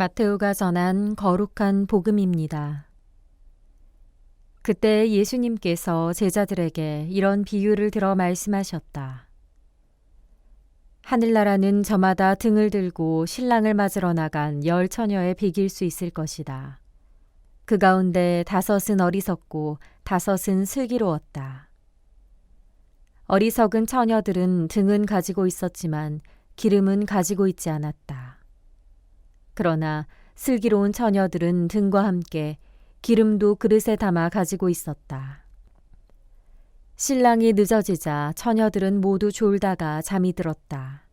마테오가 전한 거룩한 복음입니다. 그때 예수님께서 제자들에게 이런 비유를 들어 말씀하셨다. 하늘나라는 저마다 등을 들고 신랑을 맞으러 나간 10처녀에 비길 수 있을 것이다. 그 가운데 5은 어리석고 5은 슬기로웠다. 어리석은 처녀들은 등은 가지고 있었지만 기름은 가지고 있지 않았다. 그러나 슬기로운 처녀들은 등과 함께 기름도 그릇에 담아 가지고 있었다. 신랑이 늦어지자 처녀들은 모두 졸다가 잠이 들었다.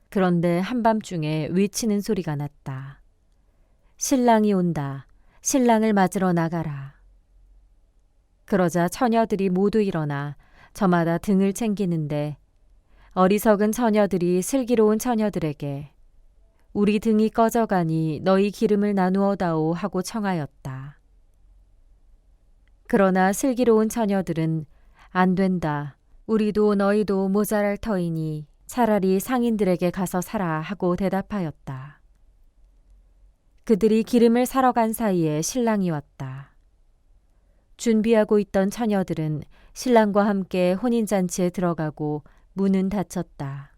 그런데 한밤중에 외치는 소리가 났다. 신랑이 온다. 신랑을 맞으러 나가라. 그러자 처녀들이 모두 일어나 저마다 등을 챙기는데 어리석은 처녀들이 슬기로운 처녀들에게 우리 등이 꺼져가니 너희 기름을 나누어 다오 하고 청하였다. 그러나 슬기로운 처녀들은 안 된다. 우리도 너희도 모자랄 터이니 차라리 상인들에게 가서 사라 하고 대답하였다. 그들이 기름을 사러 간 사이에 신랑이 왔다. 준비하고 있던 처녀들은 신랑과 함께 혼인잔치에 들어가고 문은 닫혔다.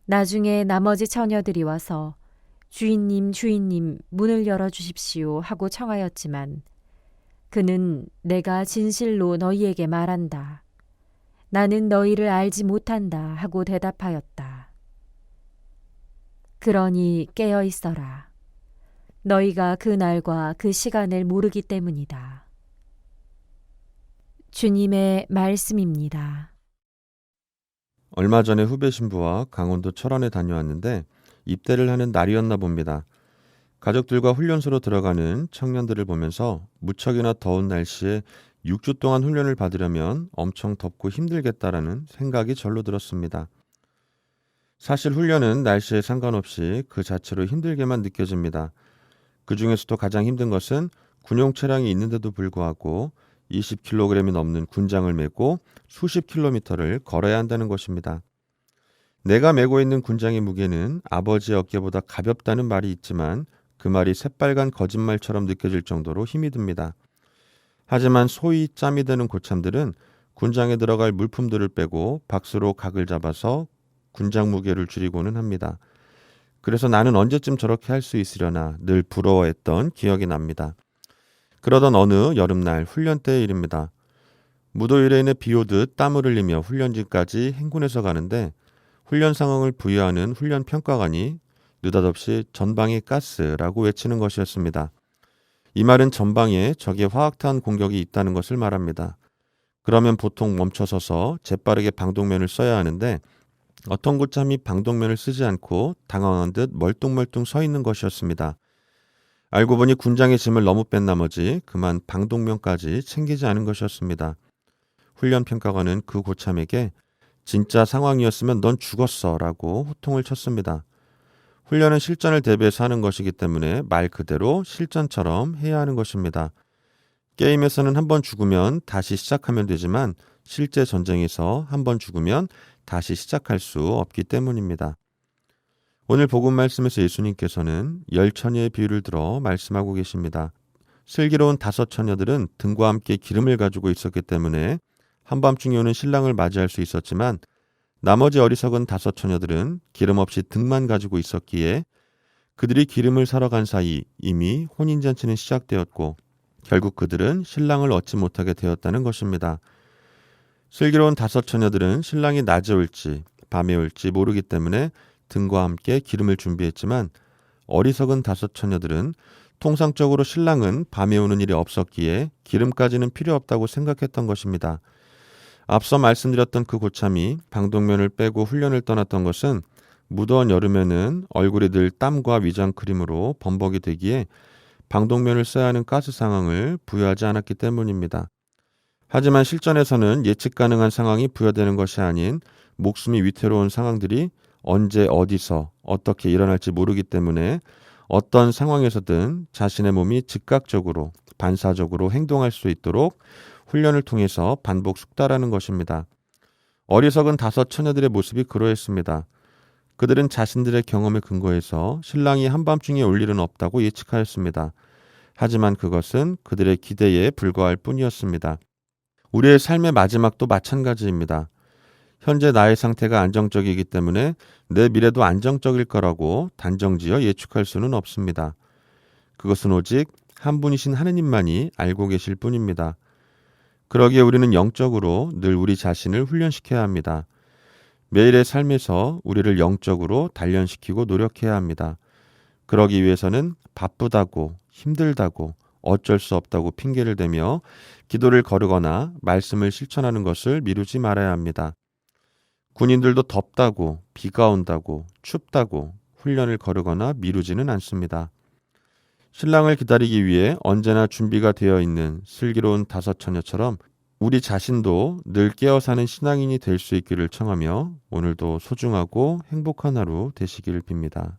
나중에 나머지 처녀들이 와서 주인님, 주인님, 문을 열어주십시오 하고 청하였지만 그는 내가 진실로 너희에게 말한다. 나는 너희를 알지 못한다 하고 대답하였다. 그러니 깨어 있어라. 너희가 그 날과 그 시간을 모르기 때문이다. 주님의 말씀입니다. 얼마 전에 후배 신부와 강원도 철원에 다녀왔는데 입대를 하는 날이었나 봅니다. 가족들과 훈련소로 들어가는 청년들을 보면서 무척이나 더운 날씨에 6주 동안 훈련을 받으려면 엄청 덥고 힘들겠다라는 생각이 절로 들었습니다. 사실 훈련은 날씨에 상관없이 그 자체로 힘들게만 느껴집니다. 그 중에서도 가장 힘든 것은 군용 차량이 있는데도 불구하고 20kg이 넘는 군장을 메고 수십 킬로미터를 걸어야 한다는 것입니다. 내가 메고 있는 군장의 무게는 아버지의 어깨보다 가볍다는 말이 있지만 그 말이 새빨간 거짓말처럼 느껴질 정도로 힘이 듭니다. 하지만 소위 짬이 되는 고참들은 군장에 들어갈 물품들을 빼고 박스로 각을 잡아서 군장 무게를 줄이고는 합니다. 그래서 나는 언제쯤 저렇게 할 수 있으려나 늘 부러워했던 기억이 납니다. 그러던 어느 여름날 훈련 때의 일입니다. 무더위로 인해 비 오듯 땀을 흘리며 훈련지까지 행군해서 가는데 훈련 상황을 부여하는 훈련 평가관이 느닷없이 전방에 가스라고 외치는 것이었습니다. 이 말은 전방에 적의 화학탄 공격이 있다는 것을 말합니다. 그러면 보통 멈춰서서 재빠르게 방독면을 써야 하는데 어떤 고참이 방독면을 쓰지 않고 당황한 듯 멀뚱멀뚱 서 있는 것이었습니다. 알고 보니 군장의 짐을 너무 뺀 나머지 그만 방독면까지 챙기지 않은 것이었습니다. 훈련평가관은 그 고참에게 진짜 상황이었으면 넌 죽었어 라고 호통을 쳤습니다. 훈련은 실전을 대비해서 하는 것이기 때문에 말 그대로 실전처럼 해야 하는 것입니다. 게임에서는 한번 죽으면 다시 시작하면 되지만 실제 전쟁에서 한번 죽으면 다시 시작할 수 없기 때문입니다. 오늘 복음 말씀에서 예수님께서는 10처녀의 비유를 들어 말씀하고 계십니다. 슬기로운 5처녀들은 등과 함께 기름을 가지고 있었기 때문에 한밤중에 오는 신랑을 맞이할 수 있었지만 나머지 어리석은 5처녀들은 기름 없이 등만 가지고 있었기에 그들이 기름을 사러 간 사이 이미 혼인잔치는 시작되었고 결국 그들은 신랑을 얻지 못하게 되었다는 것입니다. 슬기로운 5처녀들은 신랑이 낮에 올지 밤에 올지 모르기 때문에 등과 함께 기름을 준비했지만 어리석은 5처녀들은 통상적으로 신랑은 밤에 오는 일이 없었기에 기름까지는 필요 없다고 생각했던 것입니다. 앞서 말씀드렸던 그 고참이 방독면을 빼고 훈련을 떠났던 것은 무더운 여름에는 얼굴이 늘 땀과 위장크림으로 범벅이 되기에 방독면을 써야 하는 가스 상황을 부여하지 않았기 때문입니다. 하지만 실전에서는 예측 가능한 상황이 부여되는 것이 아닌 목숨이 위태로운 상황들이 언제 어디서 어떻게 일어날지 모르기 때문에 어떤 상황에서든 자신의 몸이 즉각적으로 반사적으로 행동할 수 있도록 훈련을 통해서 반복 숙달하는 것입니다. 어리석은 5처녀들의 모습이 그러했습니다. 그들은 자신들의 경험에 근거해서 신랑이 한밤중에 올 일은 없다고 예측하였습니다. 하지만 그것은 그들의 기대에 불과할 뿐이었습니다. 우리의 삶의 마지막도 마찬가지입니다. 현재 나의 상태가 안정적이기 때문에 내 미래도 안정적일 거라고 단정지어 예측할 수는 없습니다. 그것은 오직 한 분이신 하느님만이 알고 계실 뿐입니다. 그러기에 우리는 영적으로 늘 우리 자신을 훈련시켜야 합니다. 매일의 삶에서 우리를 영적으로 단련시키고 노력해야 합니다. 그러기 위해서는 바쁘다고, 힘들다고, 어쩔 수 없다고 핑계를 대며 기도를 거르거나 말씀을 실천하는 것을 미루지 말아야 합니다. 군인들도 덥다고, 비가 온다고, 춥다고 훈련을 거르거나 미루지는 않습니다. 신랑을 기다리기 위해 언제나 준비가 되어 있는 슬기로운 다섯 처녀처럼 우리 자신도 늘 깨어 사는 신앙인이 될 수 있기를 청하며 오늘도 소중하고 행복한 하루 되시기를 빕니다.